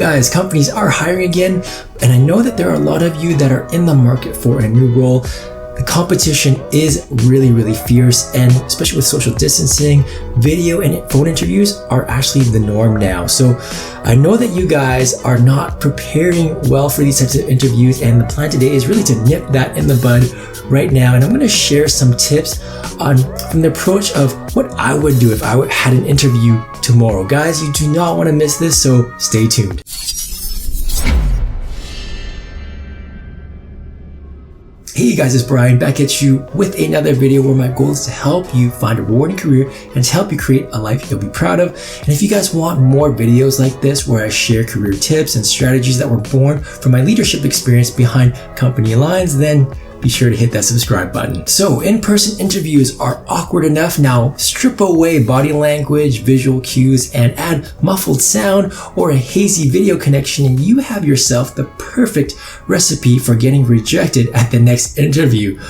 Guys, companies are hiring again, and I know that there are a lot of you that are in the market for a new role. The competition is really fierce, and especially with social distancing, video and phone interviews are actually the norm now. So I know that you guys are not preparing well for these types of interviews, and the plan today is really to nip that in the bud right now. And I'm going to share some tips from the approach of what I would do if I had an interview tomorrow. Guys, you do not want to miss this, so stay tuned. Hey guys, it's Brian back at you with another video where my goal is to help you find a rewarding career and to help you create a life you'll be proud of. And if you guys want more videos like this where I share career tips and strategies that were born from my leadership experience behind company lines, then be sure to hit that subscribe button. So in-person interviews are awkward enough. Now strip away body language, visual cues, and add muffled sound or a hazy video connection, and you have yourself the perfect recipe for getting rejected at the next interview.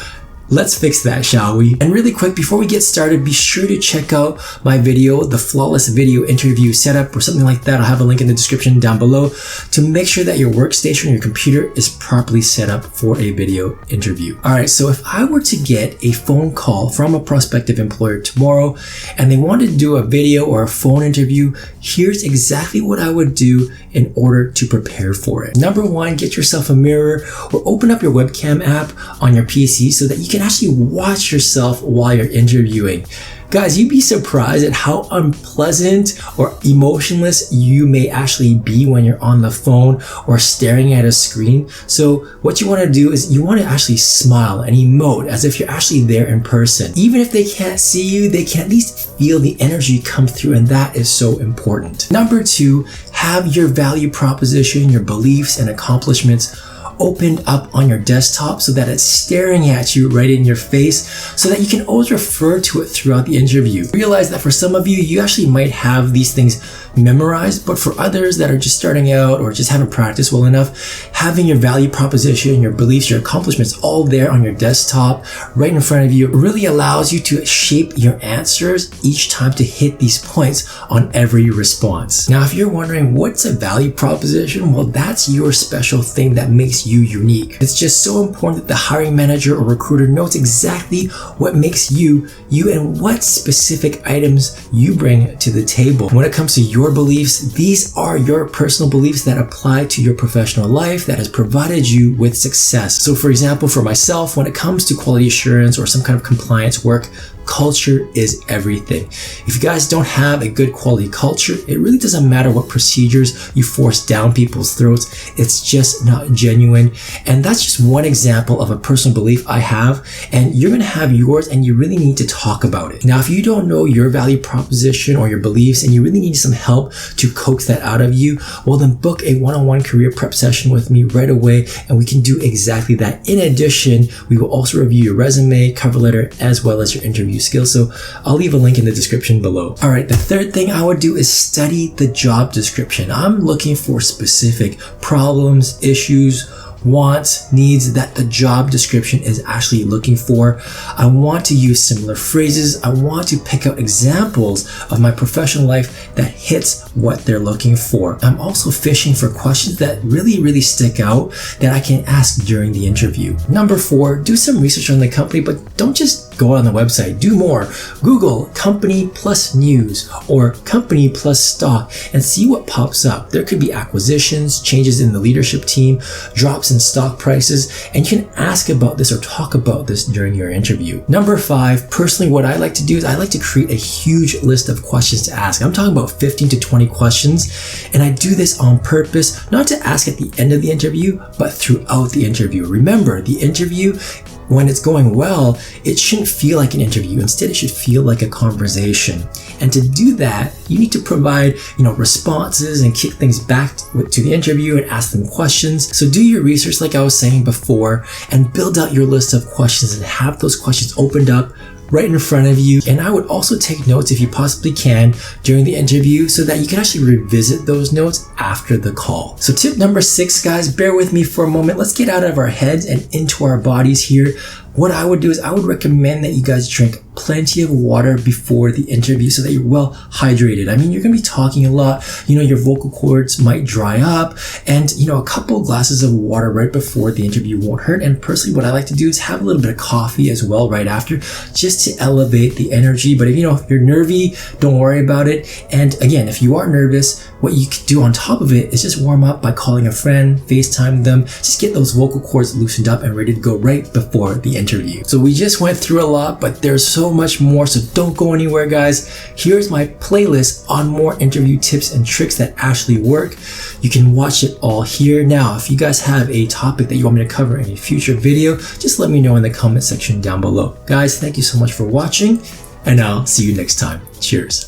Let's fix that, shall we? And really quick, before we get started, be sure to check out my video, the flawless video interview setup or something like that. I'll have a link in the description down below to make sure that your workstation or your computer is properly set up for a video interview. All right, so if I were to get a phone call from a prospective employer tomorrow and they wanted to do a video or a phone interview, here's exactly what I would do in order to prepare for it. Number one, get yourself a mirror or open up your webcam app on your PC so that you can actually watch yourself while you're interviewing. Guys, you'd be surprised at how unpleasant or emotionless you may actually be when you're on the phone or staring at a screen. So what you want to do is you want to actually smile and emote as if you're actually there in person. Even if they can't see you, they can at least feel the energy come through, and that is so important. Number two, have your value proposition, your beliefs and accomplishments opened up on your desktop so that it's staring at you right in your face, so that you can always refer to it throughout the interview. Realize that for some of you, you actually might have these things memorized, but for others that are just starting out or just haven't practiced well enough, having your value proposition, your beliefs, your accomplishments all there on your desktop right in front of you really allows you to shape your answers each time to hit these points on every response. Now, if you're wondering what's a value proposition, well, that's your special thing that makes you unique. It's just so important that the hiring manager or recruiter knows exactly what makes you and what specific items you bring to the table. When it comes to your beliefs, these are your personal beliefs that apply to your professional life that has provided you with success. So for example, for myself, when it comes to quality assurance or some kind of compliance work, culture is everything. If you guys don't have a good quality culture, it really doesn't matter what procedures you force down people's throats. It's just not genuine. And that's just one example of a personal belief I have, and you're going to have yours, and you really need to talk about it. Now, if you don't know your value proposition or your beliefs and you really need some help to coax that out of you, well then book a one-on-one career prep session with me right away, and we can do exactly that. In addition, we will also review your resume, cover letter, as well as your interview skills. So I'll leave a link in the description below. All right, the third thing I would do is study the job description. I'm looking for specific problems, issues, wants, needs that the job description is actually looking for. I want to use similar phrases. I want to pick out examples of my professional life that hits what they're looking for. I'm also fishing for questions that really stick out that I can ask during the interview. Number four, do some research on the company, but don't just go on the website. Do more. Google company plus news or company plus stock and see what pops up. There could be acquisitions, changes in the leadership team, drops in stock prices, and you can ask about this or talk about this during your interview. Number five, personally, what I like to do is I like to create a huge list of questions to ask. I'm talking about 15 to 20 questions, and I do this on purpose, not to ask at the end of the interview, but throughout the interview. Remember, the interview, when it's going well, it shouldn't feel like an interview. Instead, it should feel like a conversation. And to do that, you need to provide, responses and kick things back to the interview and ask them questions. So do your research, like I was saying before, and build out your list of questions and have those questions opened up right in front of you. And I would also take notes if you possibly can during the interview so that you can actually revisit those notes after the call. So tip number 6, guys, bear with me for a moment. Let's get out of our heads and into our bodies here. What I would do is I would recommend that you guys drink plenty of water before the interview so that you're well hydrated. I mean, you're going to be talking a lot, your vocal cords might dry up, and a couple glasses of water right before the interview won't hurt. And personally, what I like to do is have a little bit of coffee as well right after, just to elevate the energy. But if you're nervy, don't worry about it. And again, if you are nervous, what you could do on top of it is just warm up by calling a friend, FaceTime them, just get those vocal cords loosened up and ready to go right before the interview. So we just went through a lot, but there's so much more, so don't go anywhere, guys. Here's my playlist on more interview tips and tricks that actually work. You can watch it all here. Now, if you guys have a topic that you want me to cover in a future video, just let me know in the comment section down below. Guys, thank you so much for watching, and I'll see you next time. Cheers.